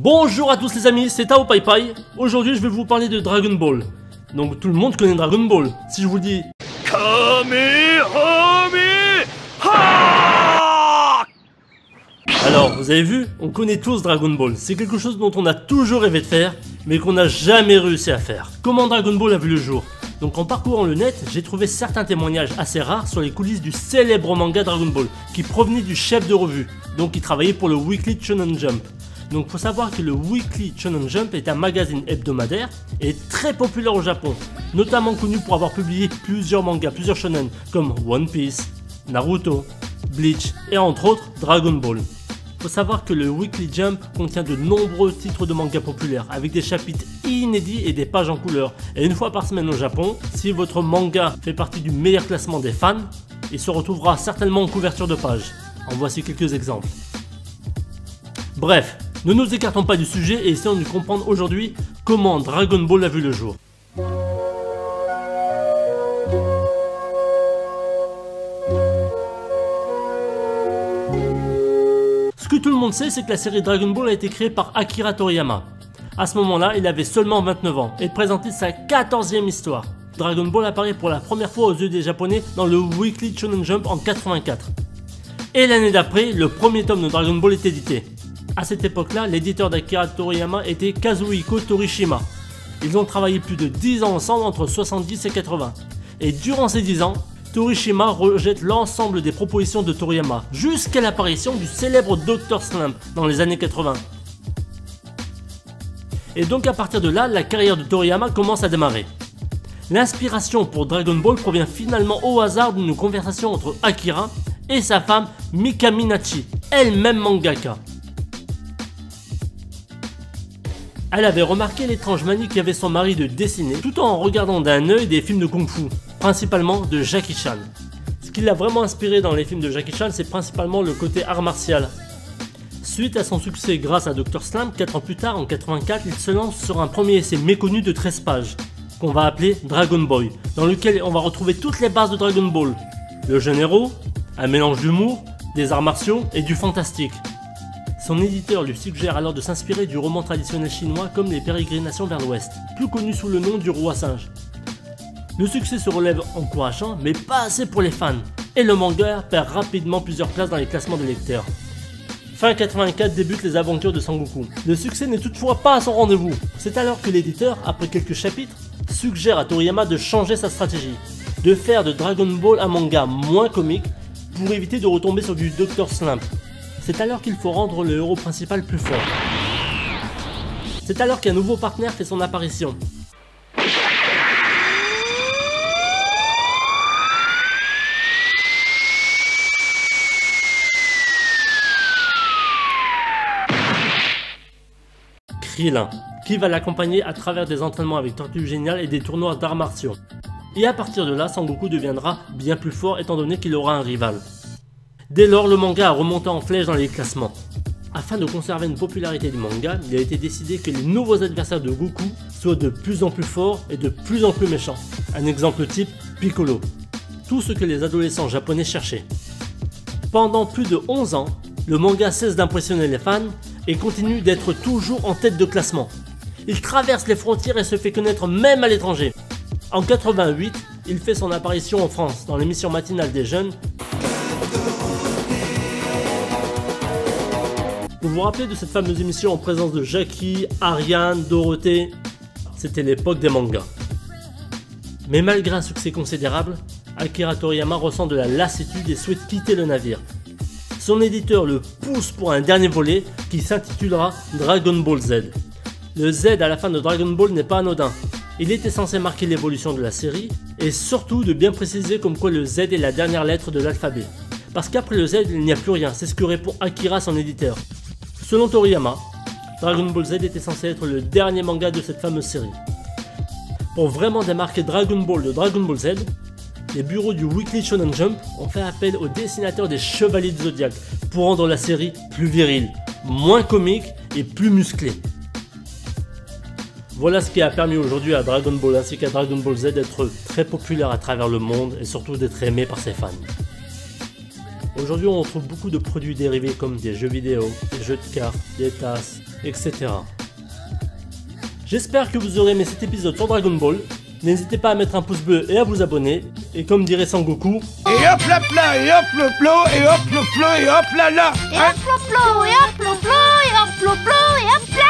Bonjour à tous les amis, c'est Tao Pai Pai. Aujourd'hui je vais vous parler de Dragon Ball. Donc tout le monde connaît Dragon Ball. Si je vous dis Kamehameha, alors vous avez vu, on connaît tous Dragon Ball. C'est quelque chose dont on a toujours rêvé de faire, mais qu'on n'a jamais réussi à faire. Comment Dragon Ball a vu le jour? Donc en parcourant le net, j'ai trouvé certains témoignages assez rares sur les coulisses du célèbre manga Dragon Ball, qui provenait du chef de revue, donc qui travaillait pour le Weekly Shonen Jump. Donc faut savoir que le Weekly Shonen Jump est un magazine hebdomadaire et très populaire au Japon, notamment connu pour avoir publié plusieurs mangas, plusieurs shonen comme One Piece, Naruto, Bleach et entre autres Dragon Ball. Faut savoir que le Weekly Jump contient de nombreux titres de mangas populaires avec des chapitres inédits et des pages en couleur. Et une fois par semaine au Japon, si votre manga fait partie du meilleur classement des fans, il se retrouvera certainement en couverture de page. En voici quelques exemples. Bref, ne nous écartons pas du sujet et essayons de comprendre aujourd'hui comment Dragon Ball a vu le jour. Ce que tout le monde sait, c'est que la série Dragon Ball a été créée par Akira Toriyama. À ce moment-là, il avait seulement 29 ans et présentait sa 14e histoire. Dragon Ball apparaît pour la première fois aux yeux des Japonais dans le Weekly Shonen Jump en 84. Et l'année d'après, le premier tome de Dragon Ball est édité. À cette époque-là, l'éditeur d'Akira Toriyama était Kazuhiko Torishima. Ils ont travaillé plus de 10 ans ensemble entre 70 et 80. Et durant ces 10 ans, Torishima rejette l'ensemble des propositions de Toriyama, jusqu'à l'apparition du célèbre Dr Slump dans les années 80. Et donc à partir de là, la carrière de Toriyama commence à démarrer. L'inspiration pour Dragon Ball provient finalement au hasard d'une conversation entre Akira et sa femme Mikami Nachi, elle-même mangaka. Elle avait remarqué l'étrange manie qu'avait son mari de dessiner tout en regardant d'un œil des films de kung-fu, principalement de Jackie Chan. Ce qui l'a vraiment inspiré dans les films de Jackie Chan, c'est principalement le côté art martial. Suite à son succès grâce à Dr Slump, 4 ans plus tard, en 84, il se lance sur un premier essai méconnu de 13 pages, qu'on va appeler Dragon Boy, dans lequel on va retrouver toutes les bases de Dragon Ball. Le jeune héros, un mélange d'humour, des arts martiaux et du fantastique. Son éditeur lui suggère alors de s'inspirer du roman traditionnel chinois comme les pérégrinations vers l'ouest, plus connu sous le nom du roi singe. Le succès se relève encourageant, mais pas assez pour les fans, et le manga perd rapidement plusieurs places dans les classements des lecteurs. Fin 84 débutent les aventures de Sangoku. Le succès n'est toutefois pas à son rendez-vous. C'est alors que l'éditeur, après quelques chapitres, suggère à Toriyama de changer sa stratégie, de faire de Dragon Ball un manga moins comique pour éviter de retomber sur du Dr Slump. C'est alors qu'il faut rendre le héros principal plus fort. C'est alors qu'un nouveau partenaire fait son apparition. Krillin, qui va l'accompagner à travers des entraînements avec Tortue Géniale et des tournois d'arts martiaux. Et à partir de là, Sangoku deviendra bien plus fort étant donné qu'il aura un rival. Dès lors, le manga a remonté en flèche dans les classements. Afin de conserver une popularité du manga, il a été décidé que les nouveaux adversaires de Goku soient de plus en plus forts et de plus en plus méchants. Un exemple type, Piccolo. Tout ce que les adolescents japonais cherchaient. Pendant plus de 11 ans, le manga cesse d'impressionner les fans et continue d'être toujours en tête de classement. Il traverse les frontières et se fait connaître même à l'étranger. En 88, il fait son apparition en France dans l'émission matinale des jeunes. Vous vous rappelez de cette fameuse émission en présence de Jackie, Ariane, Dorothée? C'était l'époque des mangas. Mais malgré un succès considérable, Akira Toriyama ressent de la lassitude et souhaite quitter le navire. Son éditeur le pousse pour un dernier volet qui s'intitulera Dragon Ball Z. Le Z à la fin de Dragon Ball n'est pas anodin. Il était censé marquer l'évolution de la série et surtout de bien préciser comme quoi le Z est la dernière lettre de l'alphabet. Parce qu'après le Z, il n'y a plus rien, c'est ce que répond Akira, son éditeur. Selon Toriyama, Dragon Ball Z était censé être le dernier manga de cette fameuse série. Pour vraiment démarquer Dragon Ball de Dragon Ball Z, les bureaux du Weekly Shonen Jump ont fait appel au dessinateur des Chevaliers du Zodiaque pour rendre la série plus virile, moins comique et plus musclée. Voilà ce qui a permis aujourd'hui à Dragon Ball ainsi qu'à Dragon Ball Z d'être très populaire à travers le monde et surtout d'être aimé par ses fans. Aujourd'hui, on retrouve beaucoup de produits dérivés comme des jeux vidéo, des jeux de cartes, des tasses, etc. J'espère que vous aurez aimé cet épisode sur Dragon Ball. N'hésitez pas à mettre un pouce bleu et à vous abonner. Et comme dirait Sangoku, et hop là plat, et hop le plo, et hop le plo, et hop là là. Et hop le plo, et hop le plo, et hop le plo, et hop là.